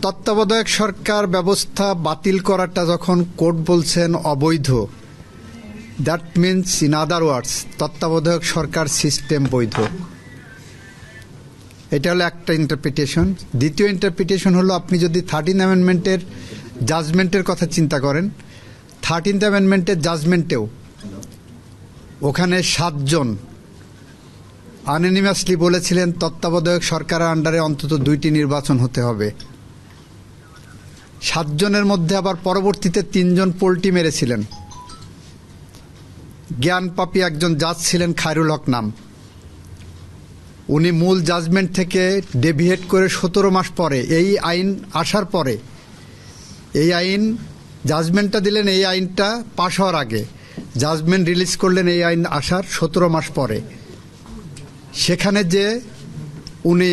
তত্ত্বাবধায়ক সরকার ব্যবস্থা বাতিল করাটা যখন কোর্ট বলছেন অবৈধ, দ্যাট মিনস ইন আদার ওয়ার্ডস তত্ত্বাবধায়ক সরকার সিস্টেম বৈধ। এটা হলো একটা ইন্টারপ্রিটেশন। দ্বিতীয় ইন্টারপ্রিটেশন হলো, আপনি যদি 13th অ্যামেন্ডমেন্টের জাজমেন্টের কথা চিন্তা করেন, 13th অ্যামেন্ডমেন্টের জাজমেন্টেও ওখানে 7 জন আনঅ্যানিমাসলি বলেছিলেন তত্ত্বাবধায়ক সরকারের আন্ডারে অন্তত 2টি নির্বাচন হতে হবে। 7 জনের মধ্যে আবার পরবর্তীতে 3 জন পোল্টি মেরেছিলেন। জ্ঞানপাপী একজন জাজ ছিলেন, খায়রুল হক নাম। উনি মূল জাজমেন্ট থেকে ডেভিয়েট করে 17 মাস পরে এই আইন আসার পরে, এই আইন জাজমেন্টটা দিলেন এই আইনটা পাশ হওয়ার আগে, জাজমেন্ট রিলিজ করলেন এই আইন আসার 17 মাস পরে। সেখানে যে উনি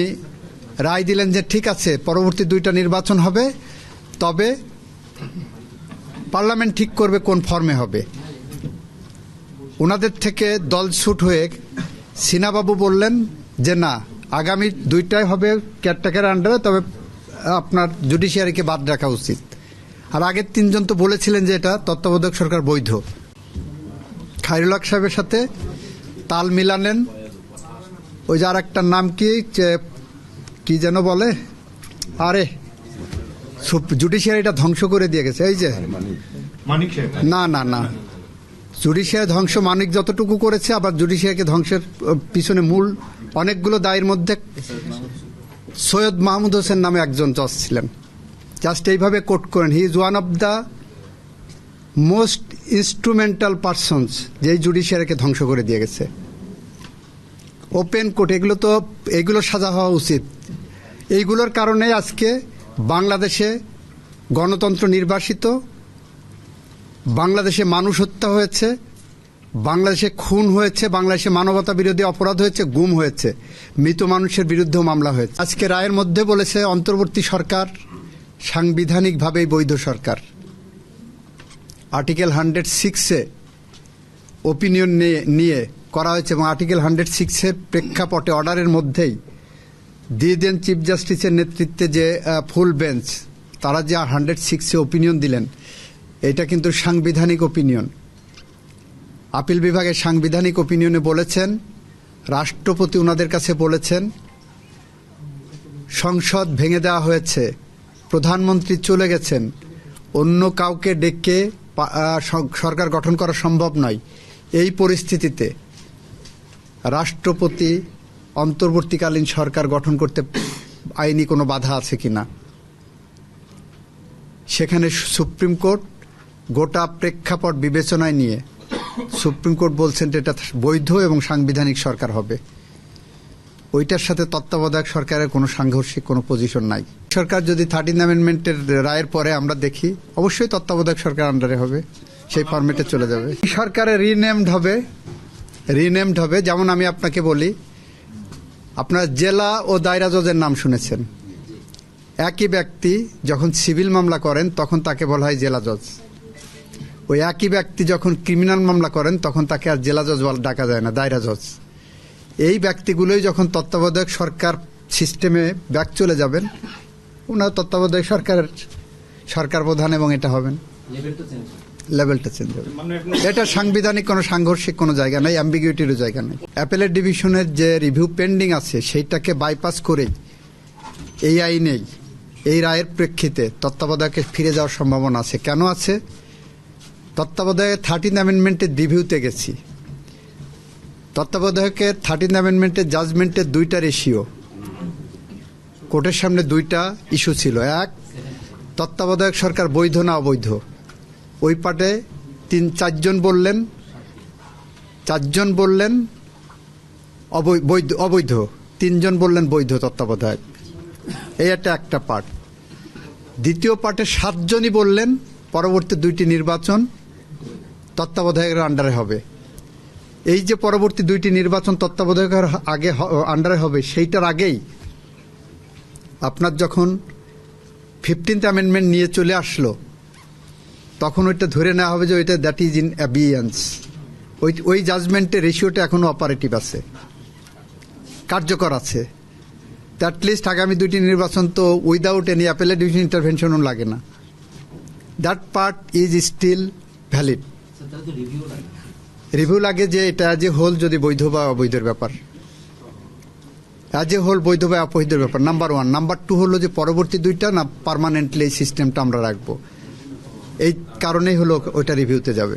রায় দিলেন যে ঠিক আছে পরবর্তী 2টা নির্বাচন হবে, তবে পার্লামেন্ট ঠিক করবে কোন ফর্মে হবে। ওনাদের থেকে দলছুট হয়ে সিনাবাবু বললেন যে না, আগামী 2টাই হবে কেয়ারটেকার আন্ডারে, তবে আপনার জুডিশিয়ারিকে বাদ রাখা উচিত। আর আগের 3 জন তো বলেছিলেন যে এটা তত্ত্বাবধায়ক সরকার বৈধ। খায়রুল হক সাহেবের সাথে তাল মিলালেন ওই যে আর একটার নাম কি যেন বলে, আরে জুডিশিয়ারিটা ধ্বংস করে দিয়ে গেছে, এই যে না না না, জুডিশিয়ারি ধ্বংস মানিক যতটুকু করেছে, আবার জুডিশিয়ারিকে ধ্বংসের পিছনে মূল অনেকগুলো দায়ের মধ্যে সৈয়দ মাহমুদ হোসেন নামে একজন জজ ছিলেন। জাস্ট এইভাবে কোট করেন, he is one of the most instrumental persons, যেই জুডিশিয়ারিকে ধ্বংস করে দিয়ে গেছে। ওপেন কোর্ট, এগুলো সাজা হওয়া উচিত। এইগুলোর কারণে আজকে বাংলাদেশে গণতন্ত্র নির্বাসিত, বাংলাদেশে মানুষ হত্যা হয়েছে, বাংলাদেশে খুন হয়েছে, বাংলাদেশে মানবতা বিরোধী অপরাধ হয়েছে, গুম হয়েছে, মৃত মানুষের বিরুদ্ধেও মামলা হয়েছে। আজকে রায়ের মধ্যে বলেছে অন্তর্বর্তী সরকার সাংবিধানিকভাবেই বৈধ সরকার। আর্টিকেল 106-এ ওপিনিয়ন নিয়ে করা হয়েছে এবং আর্টিকেল 106-এর প্রেক্ষাপটে অর্ডারের মধ্যেই দিয়ে দেন চিফ জাস্টিসের নেতৃত্বে যে ফুল বেঞ্চ, তারা যে 106-এ ওপিনিয়ন দিলেন, এটা কিন্তু সাংবিধানিক ওপিনিয়ন। আপিল বিভাগের সাংবিধানিক ওপিনিয়নে বলেছেন, রাষ্ট্রপতি ওনাদের কাছে বলেছেন সংসদ ভেঙে দেওয়া হয়েছে, প্রধানমন্ত্রী চলে গেছেন, অন্য কাউকে ডেকে সরকার গঠন করা সম্ভব নয়। এই পরিস্থিতিতে রাষ্ট্রপতি অন্তর্বর্তীকালীন সরকার গঠন করতে আইনি কোনো বাধা আছে কিনা। সেখানে সুপ্রিম কোর্ট গোটা প্রেক্ষাপট বিবেচনায় নিয়ে সুপ্রিম কোর্ট বলছেন যে এটা বৈধ এবং সাংবিধানিক সরকার হবে। ওইটার সাথে তত্ত্বাবধায়ক সরকারের কোনো সাংঘর্ষিক কোনো পজিশন নাই। সরকার যদি 13th অ্যামেন্ডমেন্টের রায়ের পরে আমরা দেখি, অবশ্যই তত্ত্বাবধায়ক সরকার আন্ডারে হবে, সেই ফরম্যাটে চলে যাবে। সরকারে রিনেমড হবে। যেমন আমি আপনাকে বলি, আপনার জেলা ও দায়রা জজের নাম শুনেছেন। একই ব্যক্তি যখন সিভিল মামলা করেন তখন তাকে বলা হয় জেলা জজ। ওই একই ব্যক্তি যখন ক্রিমিনাল মামলা করেন তখন তাকে আর জেলা জজ ডাকা যায় না, দায়রা জজ। এই ব্যক্তিগুলোই যখন তত্ত্বাবধায়ক সরকার সিস্টেমে ব্যাক চলে যাবেন, ওনার তত্ত্বাবধায়ক সরকার প্রধান এবং এটা হবেন, লেভেলটা চেঞ্জ হবে। এটা সাংবিধানিক কোনো সাংঘর্ষিক কোনো জায়গা নেই, অ্যাম্বিগুইটিরও জায়গা নেই। অ্যাপেলেট ডিভিশনের যে রিভিউ পেন্ডিং আছে সেইটাকে বাইপাস করেই এই আইনেই এই রায়ের প্রেক্ষিতে তত্ত্বাবধায়কে ফিরে যাওয়ার সম্ভাবনা আছে। কেন আছে? তত্ত্বাবধায়কের 13th অ্যামেন্ডমেন্টের রিভিউতে গেছি। তত্ত্বাবধায়কের 13th অ্যামেন্ডমেন্টের জাজমেন্টের 2টা রেশিও, কোর্টের সামনে 2টা ইস্যু ছিল। এক, তত্ত্বাবধায়ক সরকার বৈধ না অবৈধ। ওই পার্টে 4 জন বললেন অবৈধ, 3 জন বললেন বৈধ তত্ত্বাবধায়ক। এই একটা পার্ট। দ্বিতীয় পার্টে 7 জনই বললেন পরবর্তী 2টি নির্বাচন তত্ত্বাবধায়কের আন্ডারে হবে। এই যে পরবর্তী 2টি নির্বাচন তত্ত্বাবধায়কের আন্ডারে হবে, সেইটার আগেই আপনার যখন 15th অ্যামেন্ডমেন্ট নিয়ে চলে আসলো, তখন ওইটা ধরে নেওয়া হবে যে ওইটা দ্যাট ইজ ইন অ্যাবিয়েন্স। ওই জাজমেন্টের রেশিওটা এখনো অপারেটিভ আছে, কার্যকর আছে। অ্যাটলিস্ট আগামী 2টি নির্বাচন তো উইদাউট এনি অ্যাপেলেট ইন্টারভেনশনও লাগে না। That part is still valid. Review লাগে যে এটা অ্যাজ এ হোল যদি বৈধ বা অবৈধের ব্যাপার, অ্যাজ এ হোল বৈধ বা অবৈধের ব্যাপার, নাম্বার 1। নাম্বার 2 হলো যে পরবর্তী 2টা না পার্মানেন্টলি এই সিস্টেমটা আমরা রাখবো, এই কারণেই হলো ওইটা রিভিউতে যাবে।